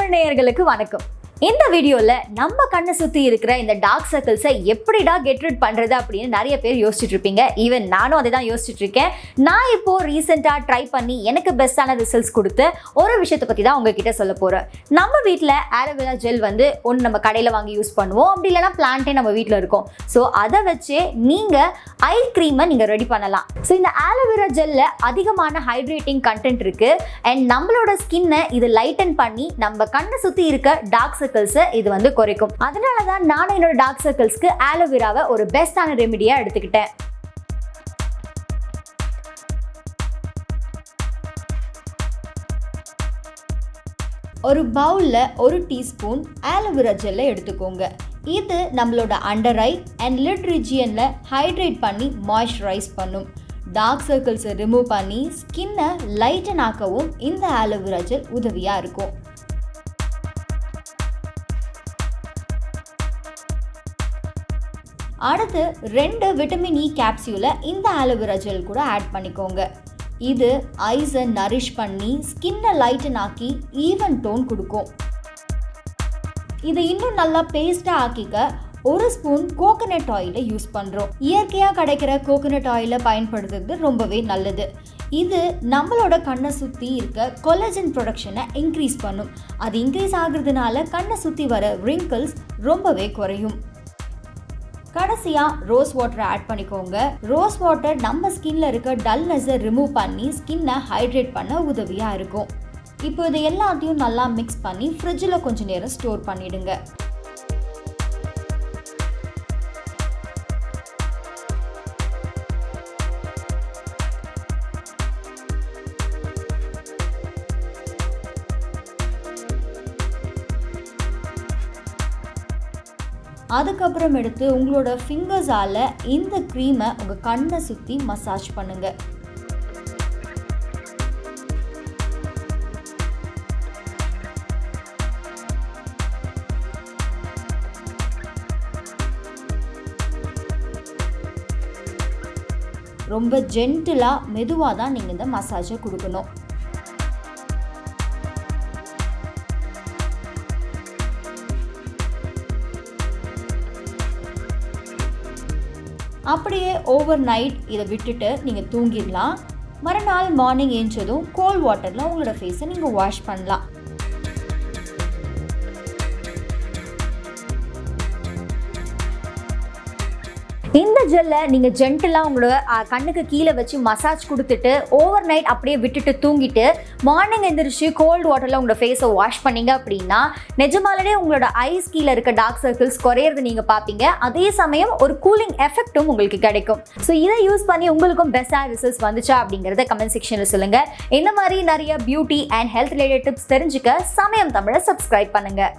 தமிழ் நேயர்களுக்கு வணக்கம். இந்த வீடியோல நம்ம கண்ணை சுத்தி இருக்கிற இந்த டார்க் சர்க்கிள்ஸை எப்படிடா கெட் ரிட் பண்றது அப்படின்னு நிறைய பேர் யோசிச்சுட்டு இருப்பீங்க. ஈவன் நானும் அதை தான் யோசிச்சுட்டு இருக்கேன். நான் இப்போ ரீசெண்டா ட்ரை பண்ணி எனக்கு பெஸ்டான ரிசல்ட்ஸ் கொடுத்து ஒரு விஷயத்தை பத்தி தான் உங்ககிட்ட சொல்ல போறேன். நம்ம வீட்டில் ஆலோவேரா ஜெல் ஒன்று நம்ம கடையில் வாங்கி யூஸ் பண்ணுவோம், அப்படி இல்லைன்னா பிளான்ட்டே நம்ம வீட்டில் இருக்கும். ஸோ அதை வச்சு நீங்க ஐ க்ரீமை நீங்க ரெடி பண்ணலாம். ஸோ இந்த ஆலோவேரா ஜெல்ல அதிகமான ஹைட்ரேட்டிங் கண்டென்ட் இருக்கு அண்ட் நம்மளோட ஸ்கின்னை இது லைட்டன் பண்ணி நம்ம கண்ணை சுத்தி இருக்க டார்க் இது குறைக்கும். அதனால தான் நான் என்னோட டார்க் சர்க்கிள்ஸ்க்கு ஆலோவேராவை ஒரு பெஸ்டான ரெமிடியா எடுத்துக்கிட்டேன். ஒரு பவுல்ல 1 டீஸ்பூன் ஆலோவேரா ஜெல்லை எடுத்துக்கோங்க. இது நம்மளோட அண்டர் ஐ அண்ட் லிட் ரீஜியன்ல ஹைட்ரேட் பண்ணி மாய்ஸ்சரைஸ் பண்ணும். டார்க் சர்க்கிள்ஸை ரிமூவ் பண்ணி ஸ்கின்னை லைட்டன் ஆக்கவும் இந்த ஆலோவேரா ஜெல் உதவியா இருக்கும். அடுத்து 2 விட்டமின் இ கேப்சியூலை இந்த ஆலோவேரா ஜெல் கூட ஆட் பண்ணிக்கோங்க. இது ஐஸை நரிஷ் பண்ணி ஸ்கின்னை லைட்டன் ஆக்கி ஈவன் டோன் கொடுக்கும். இதை இன்னும் நல்லா பேஸ்டாக ஆக்கிக்க 1 ஸ்பூன் கோகனட் ஆயிலை யூஸ் பண்ணுறோம். இயற்கையாக கிடைக்கிற கோகனட் ஆயிலை பயன்படுத்துறது ரொம்பவே நல்லது. இது நம்மளோட கண்ணை சுற்றி இருக்க கொலஜன் ப்ரொடக்ஷனை இன்க்ரீஸ் பண்ணும். அது இன்க்ரீஸ் ஆகுறதுனால கண்ணை சுற்றி வர ரிங்கிள்ஸ் ரொம்பவே குறையும். கடைசியாக ரோஸ் வாட்டரை ஆட் பண்ணிக்கோங்க. ரோஸ் வாட்டர் நம்ம ஸ்கின்ல இருக்க டல்னஸை ரிமூவ் பண்ணி ஸ்கின்னை ஹைட்ரேட் பண்ண உதவியாக இருக்கும். இப்போ இது எல்லாத்தையும் நல்லா மிக்ஸ் பண்ணி ஃப்ரிட்ஜில் கொஞ்சம் நேரம் ஸ்டோர் பண்ணிடுங்க. அதுக்கப்புறம் எடுத்து உங்களோட ஃபிங்கர்ஸால் இந்த க்ரீமை உங்கள் கண்ணை சுற்றி மசாஜ் பண்ணுங்க. ரொம்ப ஜென்டிலாக மெதுவாக தான் நீங்கள் இந்த மசாஜை கொடுக்கணும். அப்படியே ஓவர் நைட் இதை விட்டுட்டு நீங்கள் தூங்கிடலாம். மறுநாள் மார்னிங் ஏஞ்சதும் கோல்ட் வாட்டரில் உங்களோட ஃபேஸை நீங்கள் வாஷ் பண்ணலாம். இந்த ஜெல்லை நீங்கள் ஜென்டலாக உங்களோட கண்ணுக்கு கீழே வச்சு மசாஜ் கொடுத்துட்டு ஓவர் நைட் அப்படியே விட்டுட்டு தூங்கிட்டு மார்னிங் எந்திரிச்சு கோல்டு வாட்டரில் உங்களோட ஃபேஸை வாஷ் பண்ணிங்க அப்படின்னா நிஜமாலே உங்களோட ஐஸ் கீழே இருக்க டார்க் சர்க்கிள்ஸ் குறையிறது நீங்கள் பார்ப்பீங்க. அதே சமயம் ஒரு கூலிங் எஃபெக்ட்டும் உங்களுக்கு கிடைக்கும். ஸோ இதை யூஸ் பண்ணி உங்களுக்கும் பெஸ்ட்டான ரிசல்ட்ஸ் வந்துச்சா அப்படிங்கிறத கமெண்ட் செக்ஷனில் சொல்லுங்கள். இந்த மாதிரி நிறைய beauty and health related tips தெரிஞ்சுக்க சமயம் தமிழை சப்ஸ்கிரைப் பண்ணுங்கள்.